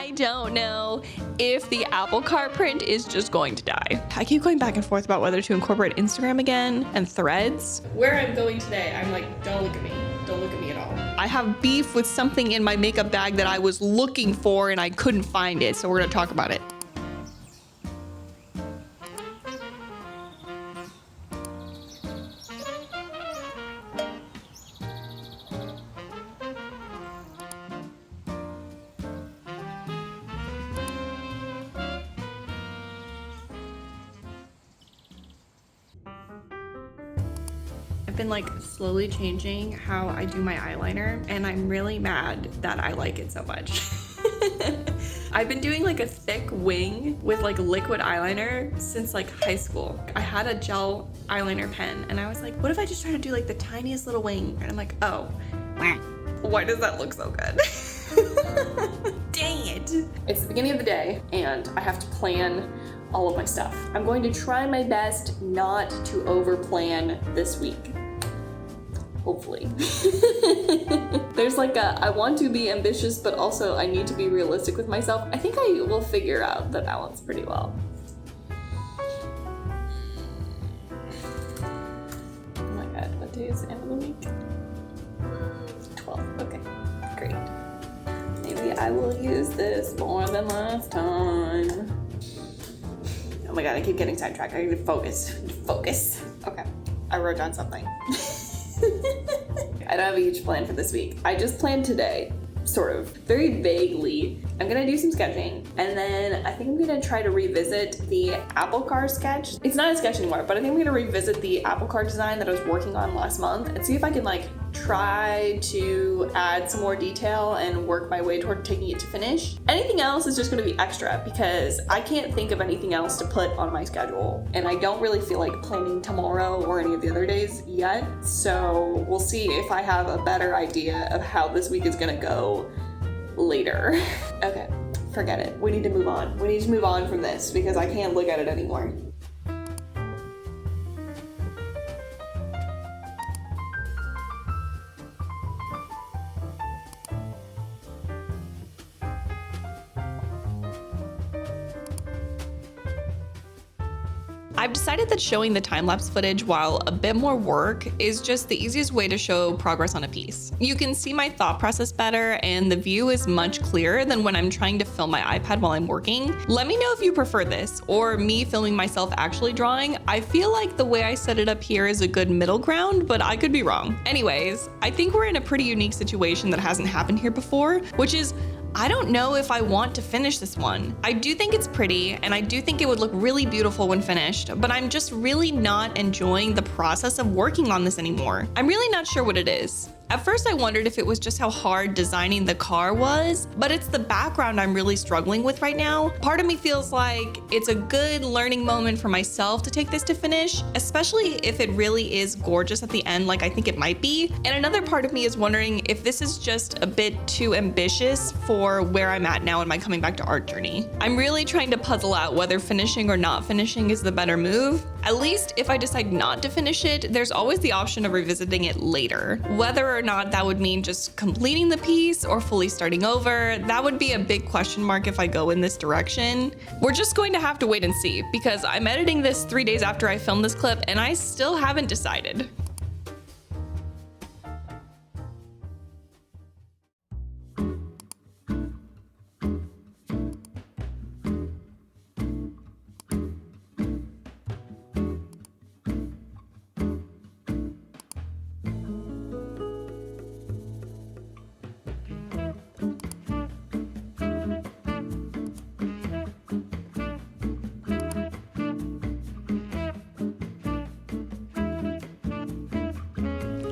I don't know if the apple cart print is just going to die. I keep going back and forth about whether to incorporate Instagram again and Threads. Where I'm going today, I'm like, don't look at me. Don't look at me at all. I have beef with something in my makeup bag that I was looking for and I couldn't find it, so we're gonna talk about it. I've been like slowly changing how I do my eyeliner, and I'm really mad that I like it so much. I've been doing like a thick wing with like liquid eyeliner since like high school. I had a gel eyeliner pen and I was like, what if I just try to do like the tiniest little wing? And I'm like, oh, why does that look so good? Dang it. It's the beginning of the day and I have to plan all of my stuff. I'm going to try my best not to over plan this week. Hopefully. There's like a, I want to be ambitious, but also I need to be realistic with myself. I think I will figure out the balance pretty well. Oh my God, what day is the end of the week? 12, okay, great. Maybe I will use this more than last time. Oh my God, I keep getting sidetracked. I need to focus. Focus. Okay, I wrote down something. I don't have a huge plan for this week. I just planned today, sort of, very vaguely. I'm gonna do some sketching, and then I think I'm gonna try to revisit the apple car sketch. It's not a sketch anymore, but I think I'm gonna revisit the apple car design that I was working on last month and see if I can like try to add some more detail and work my way toward taking it to finish. Anything else is just gonna be extra because I can't think of anything else to put on my schedule, and I don't really feel like planning tomorrow or any of the other days yet. So we'll see if I have a better idea of how this week is gonna go later. Okay, forget it. We need to move on. We need to move on from this because I can't look at it anymore. I've decided that showing the time-lapse footage while a bit more work is just the easiest way to show progress on a piece. You can see my thought process better and the view is much clearer than when I'm trying to film my iPad while I'm working. Let me know if you prefer this or me filming myself actually drawing. I feel like the way I set it up here is a good middle ground, but I could be wrong. Anyways, I think we're in a pretty unique situation that hasn't happened here before, which is I don't know if I want to finish this one. I do think it's pretty and I do think it would look really beautiful when finished, but I'm just really not enjoying the process of working on this anymore. I'm really not sure what it is. At first I wondered if it was just how hard designing the car was, but it's the background I'm really struggling with right now. Part of me feels like it's a good learning moment for myself to take this to finish, especially if it really is gorgeous at the end like I think it might be. And another part of me is wondering if this is just a bit too ambitious for where I'm at now in my coming back to art journey. I'm really trying to puzzle out whether finishing or not finishing is the better move. At least if I decide not to finish it, there's always the option of revisiting it later. Whether or not that would mean just completing the piece or fully starting over, that would be a big question mark if I go in this direction. We're just going to have to wait and see because I'm editing this 3 days after I filmed this clip and I still haven't decided.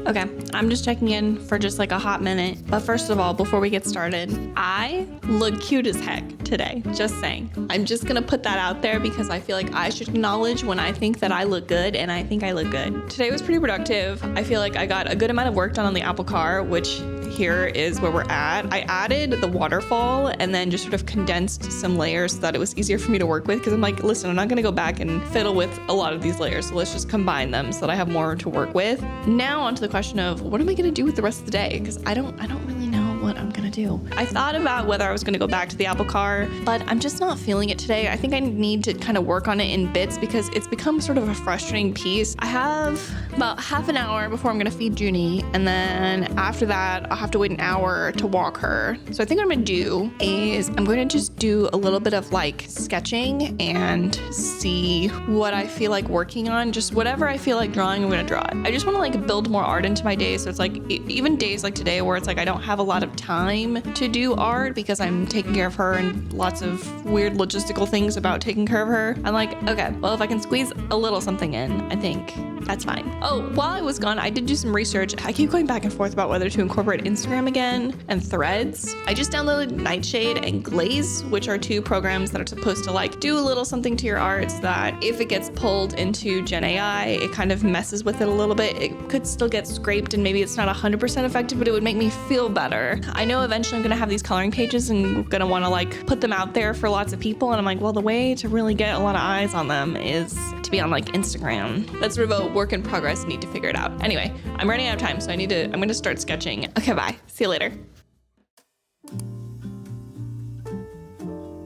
Okay, I'm just checking in for just like a hot minute. But first of all, before we get started, I look cute as heck today, just saying. I'm just gonna put that out there because I feel like I should acknowledge when I think that I look good, and I think I look good. Today was pretty productive. I feel like I got a good amount of work done on the apple car, which here is where we're at. I added the waterfall and then just sort of condensed some layers so that it was easier for me to work with because I'm like, listen, I'm not gonna go back and fiddle with a lot of these layers, so let's just combine them so that I have more to work with. Now onto the question of what am I gonna do with the rest of the day, because I don't really know what I'm gonna gonna do? I thought about whether I was gonna go back to the apple car, but I'm just not feeling it today. I think I need to kind of work on it in bits because it's become sort of a frustrating piece. I have about half an hour before I'm gonna feed Junie, and then after that, I'll have to wait an hour to walk her. So I think what I'm gonna do is I'm gonna just do a little bit of like sketching and see what I feel like working on. Just whatever I feel like drawing, I'm gonna draw it. I just wanna like build more art into my day. So it's like even days like today where it's like I don't have a lot of time to do art because I'm taking care of her and lots of weird logistical things about taking care of her. I'm like, okay, well, if I can squeeze a little something in, I think that's fine. Oh, while I was gone, I did do some research. I keep going back and forth about whether to incorporate Instagram again and Threads. I just downloaded Nightshade and Glaze, which are two programs that are supposed to like do a little something to your art so that if it gets pulled into Gen AI, it kind of messes with it a little bit. It could still get scraped and maybe it's not 100% effective, but it would make me feel better. I know eventually I'm gonna have these coloring pages and I'm gonna wanna like put them out there for lots of people. And I'm like, well, the way to really get a lot of eyes on them is to be on like Instagram. That's sort of a work in progress, need to figure it out. Anyway, I'm running out of time, so I'm gonna start sketching. Okay, bye. See you later.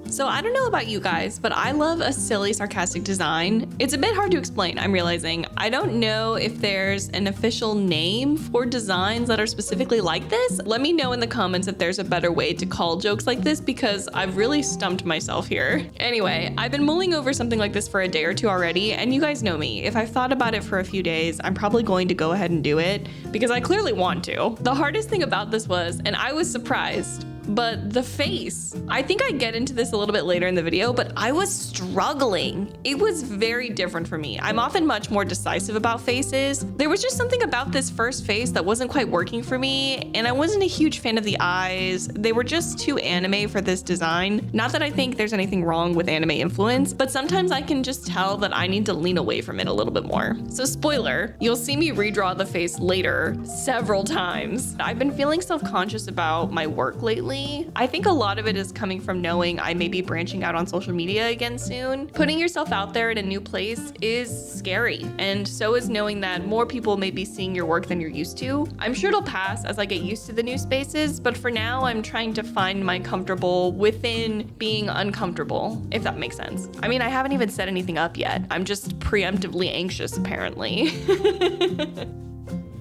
So I don't know about you guys, but I love a silly, sarcastic design. It's a bit hard to explain, I'm realizing. I don't know if there's an official name for designs that are specifically like this. Let me know in the comments if there's a better way to call jokes like this because I've really stumped myself here. Anyway, I've been mulling over something like this for a day or two already, and you guys know me. If I've thought about it for a few days, I'm probably going to go ahead and do it because I clearly want to. The hardest thing about this was, and I was surprised, but the face. I think I get into this a little bit later in the video, but I was struggling. It was very different for me. I'm often much more decisive about faces. There was just something about this first face that wasn't quite working for me, and I wasn't a huge fan of the eyes. They were just too anime for this design. Not that I think there's anything wrong with anime influence, but sometimes I can just tell that I need to lean away from it a little bit more. So spoiler, you'll see me redraw the face later several times. I've been feeling self-conscious about my work lately. I think a lot of it is coming from knowing I may be branching out on social media again soon. Putting yourself out there in a new place is scary, and so is knowing that more people may be seeing your work than you're used to. I'm sure it'll pass as I get used to the new spaces, but for now I'm trying to find my comfortable within being uncomfortable, if that makes sense. I mean, I haven't even set anything up yet. I'm just preemptively anxious, apparently.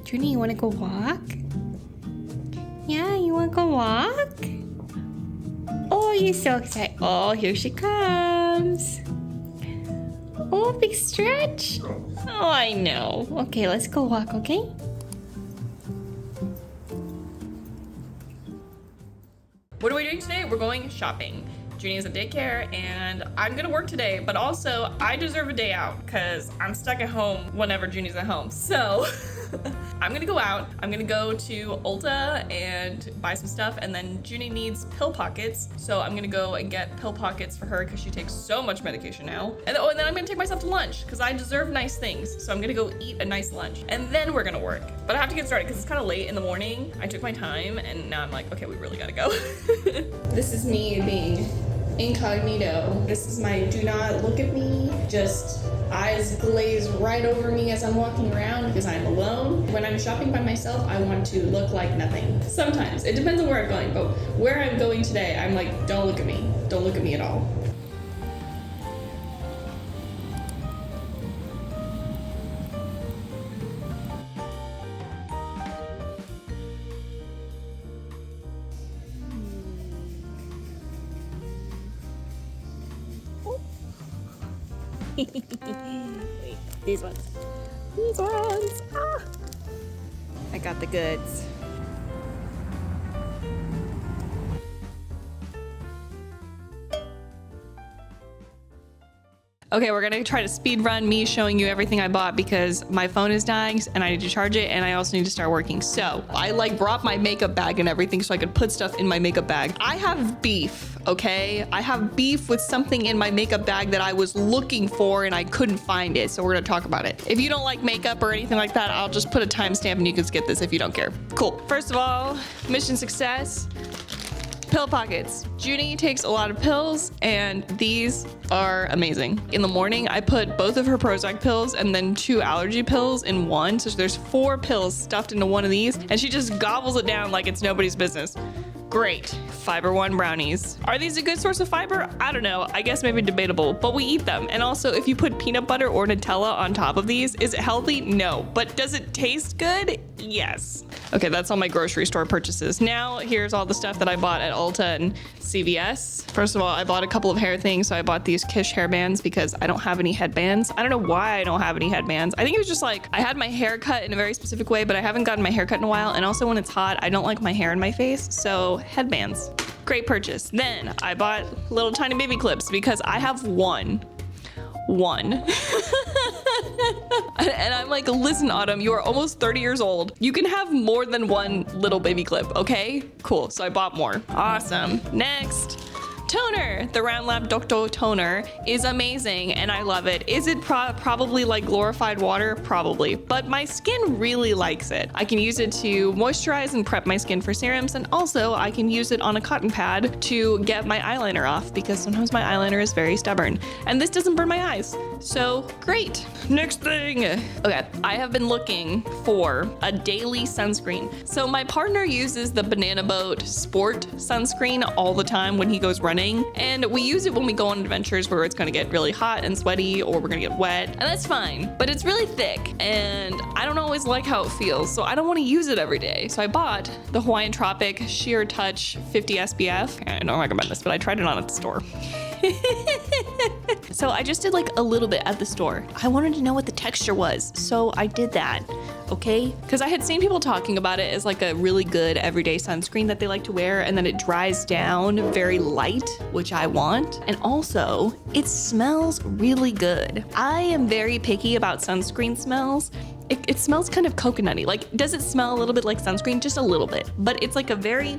Junie, you wanna go walk? Yeah, you wanna go walk? Oh, you're so excited. Oh, here she comes. Oh, big stretch. Oh, I know. Okay, let's go walk, okay? What are we doing today? We're going shopping. Junie is at daycare and I'm gonna work today, but also I deserve a day out because I'm stuck at home whenever Junie's at home. So I'm gonna go out. I'm gonna go to Ulta and buy some stuff, and then Junie needs pill pockets. So I'm gonna go and get pill pockets for her because she takes so much medication now. And then I'm gonna take myself to lunch because I deserve nice things. So I'm gonna go eat a nice lunch and then we're gonna work. But I have to get started because it's kind of late in the morning. I took my time and now I'm like, okay, we really gotta go. This is me being incognito. This is my do not look at me, just eyes glazed right over me as I'm walking around because I'm alone. When I'm shopping by myself, I want to look like nothing. Sometimes, it depends on where I'm going, but where I'm going today, I'm like, don't look at me. Don't look at me at all. Wait, these ones. These ones. Ah. I got the goods. Okay, we're gonna try to speed run me showing you everything I bought because my phone is dying and I need to charge it and I also need to start working. So I like brought my makeup bag and everything so I could put stuff in my makeup bag. I have beef, okay? I have beef with something in my makeup bag that I was looking for and I couldn't find it. So we're gonna talk about it. If you don't like makeup or anything like that, I'll just put a timestamp and you can skip this if you don't care. Cool. First of all, mission success. Pill pockets. Junie takes a lot of pills and these are amazing. In the morning, I put both of her Prozac pills and then 2 allergy pills in one. So there's 4 pills stuffed into one of these and she just gobbles it down like it's nobody's business. Great. Fiber One brownies. Are these a good source of fiber? I don't know. I guess maybe debatable, but we eat them. And also, if you put peanut butter or Nutella on top of these, is it healthy? No. But does it taste good? Yes. Okay, that's all my grocery store purchases. Now, here's all the stuff that I bought at Ulta and CVS. First of all, I bought a couple of hair things. So I bought these Kish hairbands because I don't have any headbands. I don't know why I don't have any headbands. I think it was just like, I had my hair cut in a very specific way, but I haven't gotten my hair cut in a while. And also when it's hot, I don't like my hair in my face. So headbands, great purchase. Then I bought little tiny baby clips because I have one. And I'm like, listen, Autumn, you are almost 30 years old. You can have more than one little baby clip, okay? Cool, so I bought more. Awesome. Next. Toner. The Round Lab Doctor Toner is amazing and I love it. Is it probably like glorified water? Probably, but my skin really likes it. I can use it to moisturize and prep my skin for serums, and also I can use it on a cotton pad to get my eyeliner off because sometimes my eyeliner is very stubborn and this doesn't burn my eyes. So great. Next thing. Okay, I have been looking for a daily sunscreen. So my partner uses the Banana Boat Sport sunscreen all the time when he goes running, and we use it when we go on adventures where it's gonna get really hot and sweaty or we're gonna get wet, and that's fine, but it's really thick and I don't always like how it feels, so I don't want to use it every day. So I bought the Hawaiian Tropic Sheer Touch 50 SPF. I don't recommend this, but I tried it on at the store. So I just did like a little bit at the store. I wanted to know what the texture was, so I did that, okay? Because I had seen people talking about it as like a really good everyday sunscreen that they like to wear, and then it dries down very light, which I want. And also, it smells really good. I am very picky about sunscreen smells. It smells kind of coconutty. Like, does it smell a little bit like sunscreen? Just a little bit, but it's like a very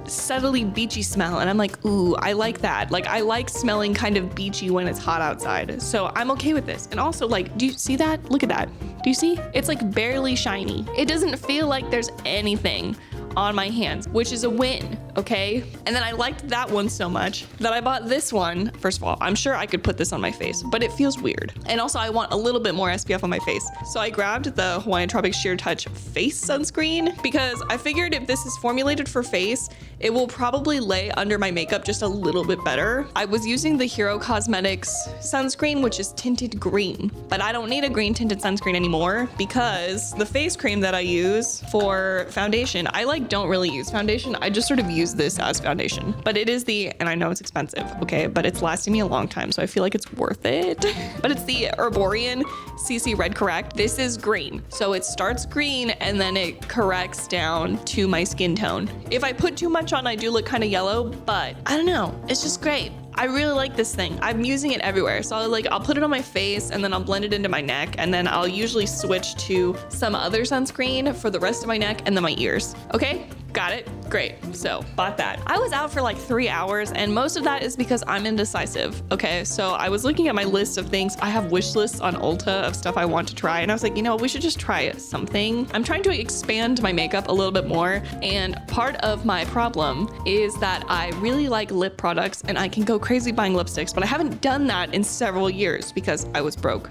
subtly beachy smell, and I'm like, ooh, I like that. Like, I like smelling kind of beachy when it's hot outside, so I'm okay with this. And also, like, do you see that? Look at that. Do you see? It's like barely shiny. It doesn't feel like there's anything on my hands, which is a win, okay? And then I liked that one so much that I bought this one. First of all, I'm sure I could put this on my face, but it feels weird. And also I want a little bit more SPF on my face. So I grabbed the Hawaiian Tropic Sheer Touch face sunscreen because I figured if this is formulated for face, it will probably lay under my makeup just a little bit better. I was using the Hero Cosmetics sunscreen, which is tinted green, but I don't need a green tinted sunscreen anymore because the face cream that I use for foundation, I like don't really use foundation. I just sort of use this as foundation, but it is and I know it's expensive, okay, but it's lasting me a long time, so I feel like it's worth it. But it's the Herborian CC Red Correct. This is green, so it starts green and then it corrects down to my skin tone. If I put too much on, I do look kind of yellow, but I don't know, it's just great. I really like this thing. I'm using it everywhere. So I'll put it on my face and then I'll blend it into my neck, and then I'll usually switch to some other sunscreen for the rest of my neck and then my ears. Okay, got it? Great. So bought that. I was out for like 3 hours, and most of that is because I'm indecisive. Okay, so I was looking at my list of things. I have wish lists on Ulta of stuff I want to try, and I was like, you know what, we should just try something. I'm trying to expand my makeup a little bit more, and part of my problem is that I really like lip products and I can go crazy buying lipsticks, but I haven't done that in several years because I was broke.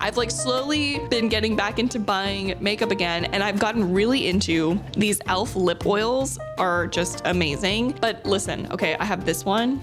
I've like slowly been getting back into buying makeup again, and I've gotten really into these e.l.f. lip oils. Are just amazing. But listen, okay, I have this one.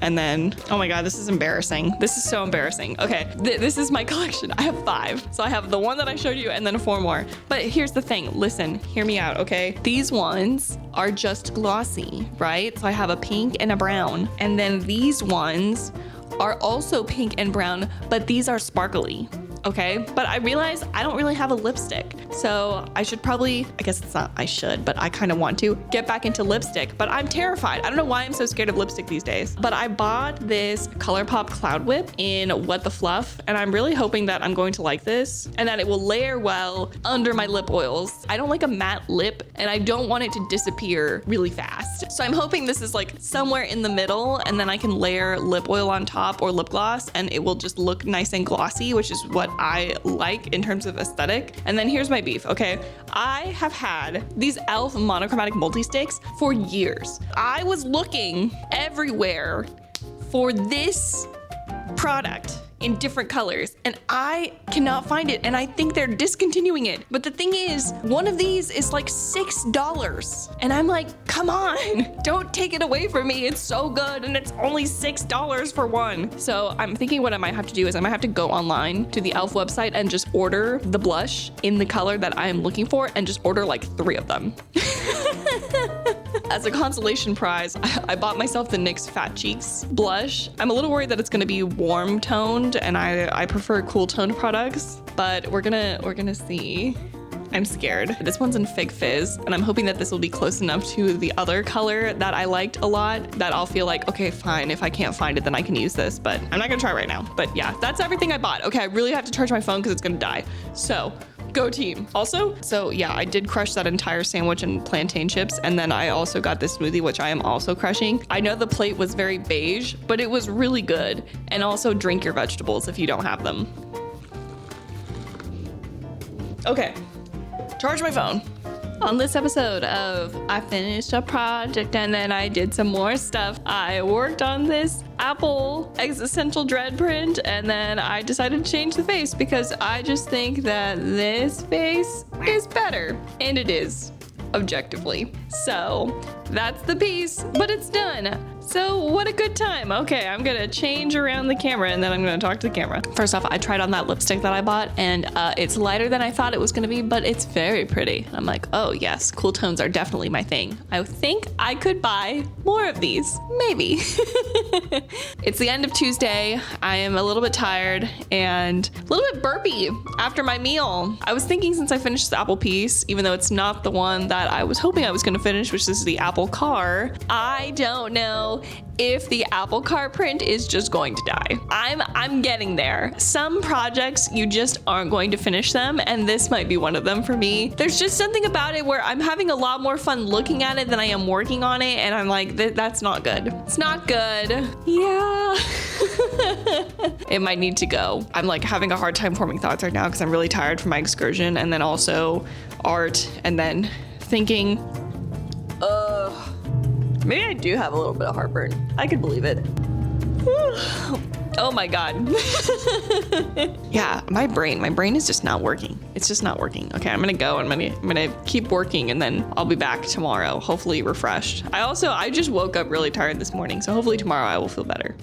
And then, oh my God, this is embarrassing. This is so embarrassing. Okay, this is my collection. I have 5. So I have the one that I showed you and then 4 more. But here's the thing, listen, hear me out, okay? These ones are just glossy, right? So I have a pink and a brown. And then these ones are also pink and brown, but these are sparkly. Okay, but I realized I don't really have a lipstick, so I should probably, I guess it's not I should, but I kind of want to get back into lipstick, but I'm terrified. I don't know why I'm so scared of lipstick these days, but I bought this ColourPop Cloud Whip in What the Fluff, and I'm really hoping that I'm going to like this and that it will layer well under my lip oils. I don't like a matte lip, and I don't want it to disappear really fast. So I'm hoping this is like somewhere in the middle, and then I can layer lip oil on top or lip gloss, and it will just look nice and glossy, which is what I like in terms of aesthetic. And then here's my beef, okay? I have had these e.l.f. monochromatic multi-sticks for years. I was looking everywhere for this product in different colors, and I cannot find it, and I think they're discontinuing it. But the thing is, one of these is like $6, and I'm like, come on, don't take it away from me. It's so good, and it's only $6 for one. So I'm thinking what I might have to do is I might have to go online to the e.l.f. website and just order the blush in the color that I am looking for, and just order like 3 of them. As a consolation prize, I bought myself the NYX Fat Cheeks blush. I'm a little worried that it's gonna be warm toned, and I prefer cool toned products, but we're gonna see. I'm scared. This one's in Fig Fizz, and I'm hoping that this will be close enough to the other color that I liked a lot that I'll feel like, okay, fine, if I can't find it, then I can use this, but I'm not gonna try right now. But yeah, that's everything I bought. Okay, I really have to charge my phone because it's gonna die. So, go team. Also, so yeah, I did crush that entire sandwich and plantain chips, and then I also got this smoothie, which I am also crushing. I know the plate was very beige, but it was really good. And also drink your vegetables if you don't have them. Okay. Charge my phone. On this episode of I finished a project and then I did some more stuff, I worked on this Apple existential dread print, and then I decided to change the face because I just think that this face is better, and it is, objectively. So that's the piece, but it's done. So what a good time. Okay, I'm gonna change around the camera and then I'm gonna talk to the camera. First off, I tried on that lipstick that I bought, and it's lighter than I thought it was gonna be, but it's very pretty. I'm like, oh yes, cool tones are definitely my thing. I think I could buy more of these, maybe. It's the end of Tuesday. I am a little bit tired and a little bit burpy after my meal. I was thinking, since I finished the apple piece, even though it's not the one that I was hoping I was gonna finish, which is the apple car, I don't know if the apple car print is just going to die. I'm getting there. Some projects, you just aren't going to finish them, and this might be one of them for me. There's just something about it where I'm having a lot more fun looking at it than I am working on it, and I'm like, that's not good. It's not good. Yeah. It might need to go. I'm like having a hard time forming thoughts right now because I'm really tired from my excursion, and then also art, and then thinking, maybe I do have a little bit of heartburn. I could believe it. Oh my God. Yeah, my brain is just not working. It's just not working. Okay, I'm gonna go and I'm gonna keep working, and then I'll be back tomorrow, hopefully refreshed. I just woke up really tired this morning, so hopefully tomorrow I will feel better.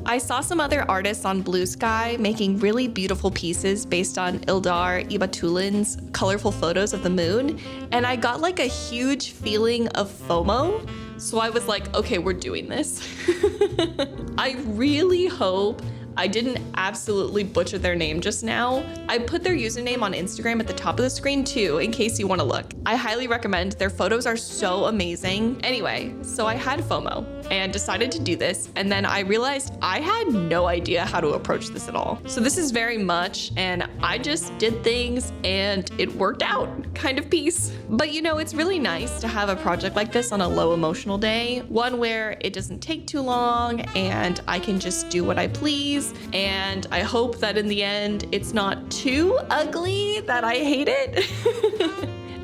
I saw some other artists on Blue Sky making really beautiful pieces based on Ildar Ibatulin's colorful photos of the moon, and I got like a huge feeling of FOMO. So I was like, okay, we're doing this. I really hope I didn't absolutely butcher their name just now. I put their username on Instagram at the top of the screen too, in case you want to look. I highly recommend. Their photos are so amazing. Anyway, so I had FOMO and decided to do this, and then I realized I had no idea how to approach this at all. So this is very much, and I just did things and it worked out kind of piece. But you know, it's really nice to have a project like this on a low emotional day, one where it doesn't take too long and I can just do what I please. And I hope that in the end, it's not too ugly that I hate it.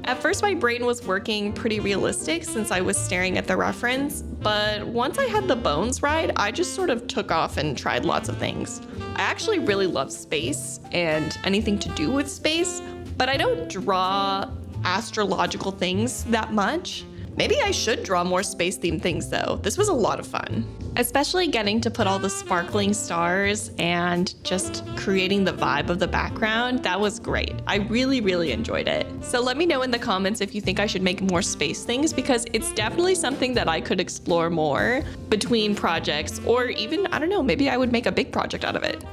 At first, my brain was working pretty realistic since I was staring at the reference, but once I had the bones right, I just sort of took off and tried lots of things. I actually really love space and anything to do with space, but I don't draw astrological things that much. Maybe I should draw more space-themed things though. This was a lot of fun. Especially getting to put all the sparkling stars and just creating the vibe of the background, that was great. I really, really enjoyed it. So let me know in the comments if you think I should make more space things, because it's definitely something that I could explore more between projects, or even, I don't know, maybe I would make a big project out of it.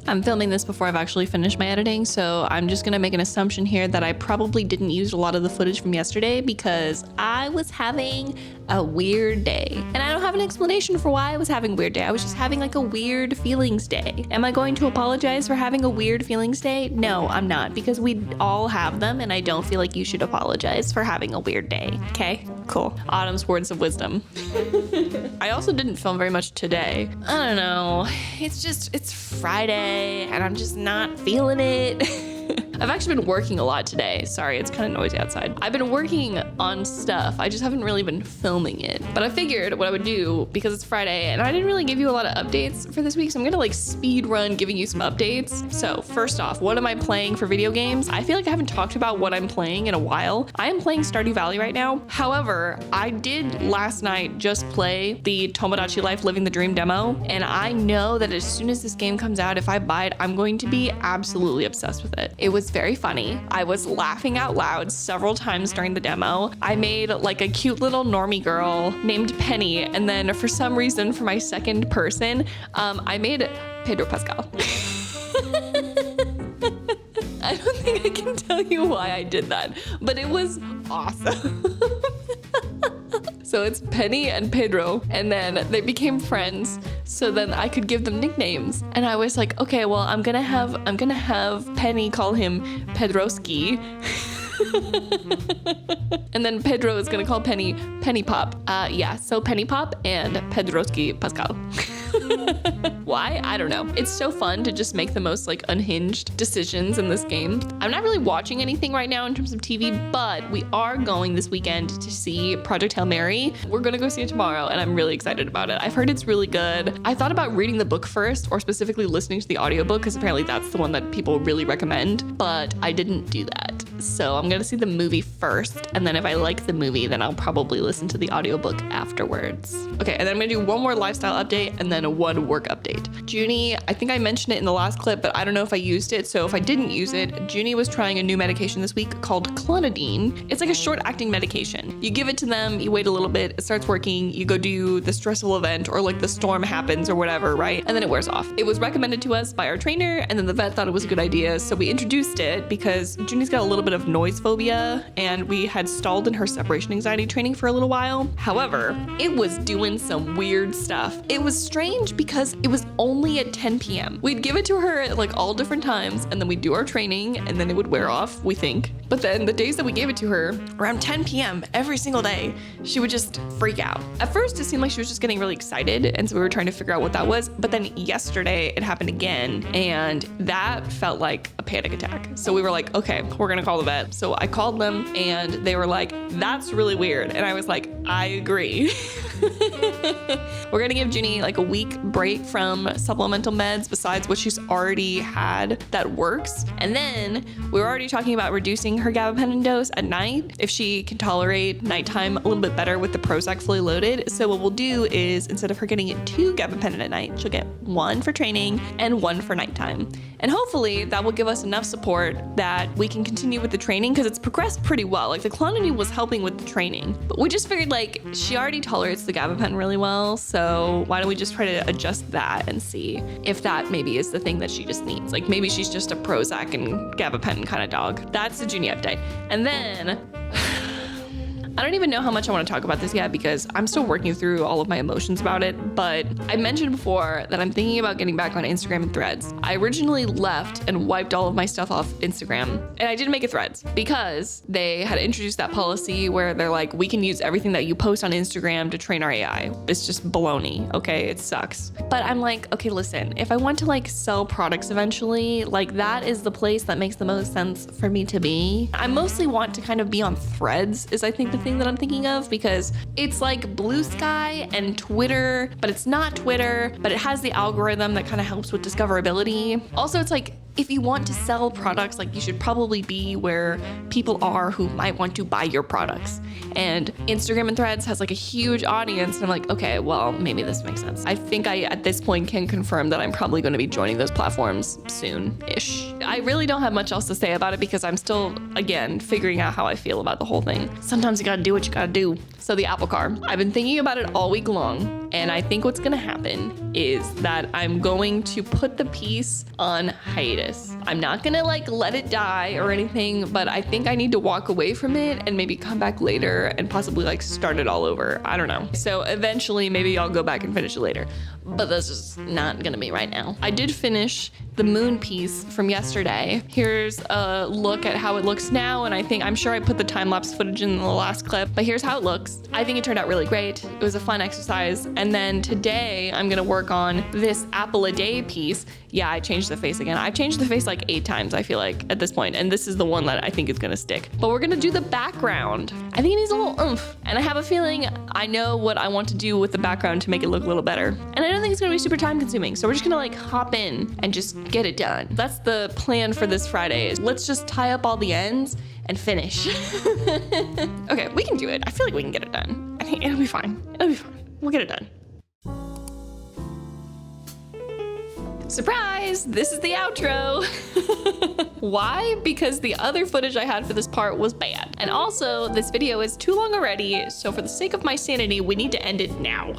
I'm filming this before I've actually finished my editing, so I'm just gonna make an assumption here that I probably didn't use a lot of the footage from yesterday because I was having a weird day. And I don't have an explanation for why I was having a weird day. I was just having like a weird feelings day. Am I going to apologize for having a weird feelings day? No, I'm not, because we all have them, and I don't feel like you should apologize for having a weird day. Okay, cool. Autumn's words of wisdom. I also didn't film very much today. I don't know. It's Friday and I'm just not feeling it. I've actually been working a lot today. Sorry, it's kind of noisy outside. I've been working on stuff. I just haven't really been filming it. But I figured what I would do, because it's Friday and I didn't really give you a lot of updates for this week, so I'm gonna like speed run giving you some updates. So first off, what am I playing for video games? I feel like I haven't talked about what I'm playing in a while. I am playing Stardew Valley right now. However, I did last night just play the Tomodachi Life Living the Dream demo, and I know that as soon as this game comes out, if I buy it, I'm going to be absolutely obsessed with it. It was very funny. I was laughing out loud several times during the demo. I made like a cute little normie girl named Penny, and then for some reason, for my second person, I made Pedro Pascal. I don't think I can tell you why I did that, but it was awesome. So it's Penny and Pedro, and then they became friends, so then I could give them nicknames. And I was like, okay, well, I'm gonna have Penny call him Pedroski. And then Pedro is gonna call Penny Penny Pop. Yeah, so Penny Pop and Pedroski Pascal. Why? I don't know. It's so fun to just make the most like unhinged decisions in this game. I'm not really watching anything right now in terms of TV, but we are going this weekend to see Project Hail Mary. We're gonna go see it tomorrow, and I'm really excited about it. I've heard it's really good. I thought about reading the book first, or specifically listening to the audiobook, because apparently that's the one that people really recommend, but I didn't do that. So I'm gonna see the movie first, and then if I like the movie, then I'll probably listen to the audiobook afterwards. Okay, and then I'm gonna do one more lifestyle update and then one work update. Junie, I think I mentioned it in the last clip, but I don't know if I used it. So if I didn't use it, Junie was trying a new medication this week called clonidine. It's like a short-acting medication. You give it to them, you wait a little bit, it starts working, you go do the stressful event, or like the storm happens or whatever, right? And then it wears off. It was recommended to us by our trainer, and then the vet thought it was a good idea, so we introduced it because Junie's got a little bit of noise phobia, and we had stalled in her separation anxiety training for a little while. However, it was doing some weird stuff. It was strange because it was only at 10 p.m. We'd give it to her at like all different times, and then we'd do our training, and then it would wear off, we think. But then the days that we gave it to her, around 10 p.m. every single day, she would just freak out. At first, it seemed like she was just getting really excited, and so we were trying to figure out what that was. But then yesterday, it happened again, and that felt like a panic attack. So we were like, okay, we're gonna call the vet. So I called them, and they were like, that's really weird. And I was like, I agree. We're gonna give Junie like a week break from supplemental meds besides what she's already had that works. And then we were already talking about reducing her gabapentin dose at night if she can tolerate nighttime a little bit better with the Prozac fully loaded. So what we'll do is, instead of her getting 2 gabapentin at night, she'll get 1 for training and 1 for nighttime. And hopefully that will give us enough support that we can continue with the training, because it's progressed pretty well. Like the clonidine was helping with the training, but we just figured like she already tolerates the gabapentin really well, so why don't we just try to adjust that and see if that maybe is the thing that she just needs. Like maybe she's just a Prozac and gabapentin kind of dog. That's the Junie update. And then I don't even know how much I want to talk about this yet because I'm still working through all of my emotions about it, but I mentioned before that I'm thinking about getting back on Instagram and Threads. I originally left and wiped all of my stuff off Instagram, and I didn't make a Threads because they had introduced that policy where they're like, we can use everything that you post on Instagram to train our AI. It's just baloney, okay? It sucks. But I'm like, okay, listen, if I want to like sell products eventually, like that is the place that makes the most sense for me to be. I mostly want to kind of be on Threads, is I think the thing that I'm thinking of, because it's like Blue Sky and Twitter, but it's not Twitter, but it has the algorithm that kind of helps with discoverability. Also, it's like if you want to sell products, like you should probably be where people are who might want to buy your products. And Instagram and Threads has like a huge audience. And I'm like, okay, well, maybe this makes sense. I think I, at this point, can confirm that I'm probably going to be joining those platforms soon-ish. I really don't have much else to say about it because I'm still, again, figuring out how I feel about the whole thing. Sometimes you gotta do what you gotta do. So the Apple car, I've been thinking about it all week long, and I think what's gonna happen is that I'm going to put the piece on hiatus. I'm not gonna like let it die or anything, but I think I need to walk away from it and maybe come back later and possibly like start it all over. I don't know. So eventually maybe I'll go back and finish it later, but this is not gonna be right now. I did finish the moon piece from yesterday. Here's a look at how it looks now, and I'm sure I put the time-lapse footage in the last clip, but here's how it looks. I think it turned out really great. It was a fun exercise. And then today I'm gonna work on this apple a day piece. Yeah, I changed the face again. I've changed the face like 8 times, I feel like, at this point, and this is the one that I think is gonna stick. But we're gonna do the background. I think it needs a little oomph, and I have a feeling I know what I want to do with the background to make it look a little better. And I don't think it's gonna be super time consuming, so we're just gonna like hop in and just get it done. That's the plan for this Friday, is let's just tie up all the ends and finish. Okay, we can do it. I feel like we can get it done. I think it'll be fine. It'll be fine. We'll get it done. Surprise! This is the outro. Why? Because the other footage I had for this part was bad. And also, this video is too long already, so for the sake of my sanity, we need to end it now.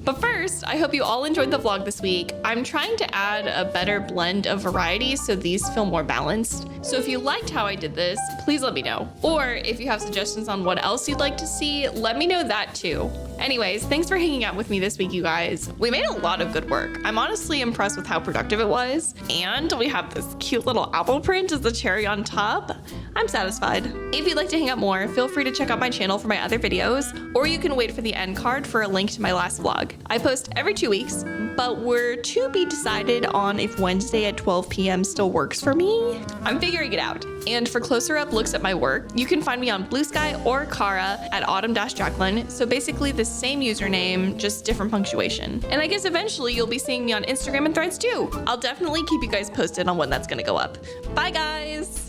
But first, I hope you all enjoyed the vlog this week. I'm trying to add a better blend of variety so these feel more balanced. So if you liked how I did this, please let me know. Or if you have suggestions on what else you'd like to see, let me know that too. Anyways, thanks for hanging out with me this week, you guys. We made a lot of good work. I'm honestly impressed with how productive it was. And we have this cute little apple print as the cherry on top. I'm satisfied. If you'd like to hang out more, feel free to check out my channel for my other videos, or you can wait for the end card for a link to my last vlog. I post every 2 weeks, but we're to be decided on if Wednesday at 12 p.m. still works for me. I'm figuring it out. And for closer up looks at my work, you can find me on Blue Sky or Kara at autumn-jacqueline. So basically the same username, just different punctuation. And I guess eventually you'll be seeing me on Instagram and Threads too. I'll definitely keep you guys posted on when that's gonna go up. Bye guys.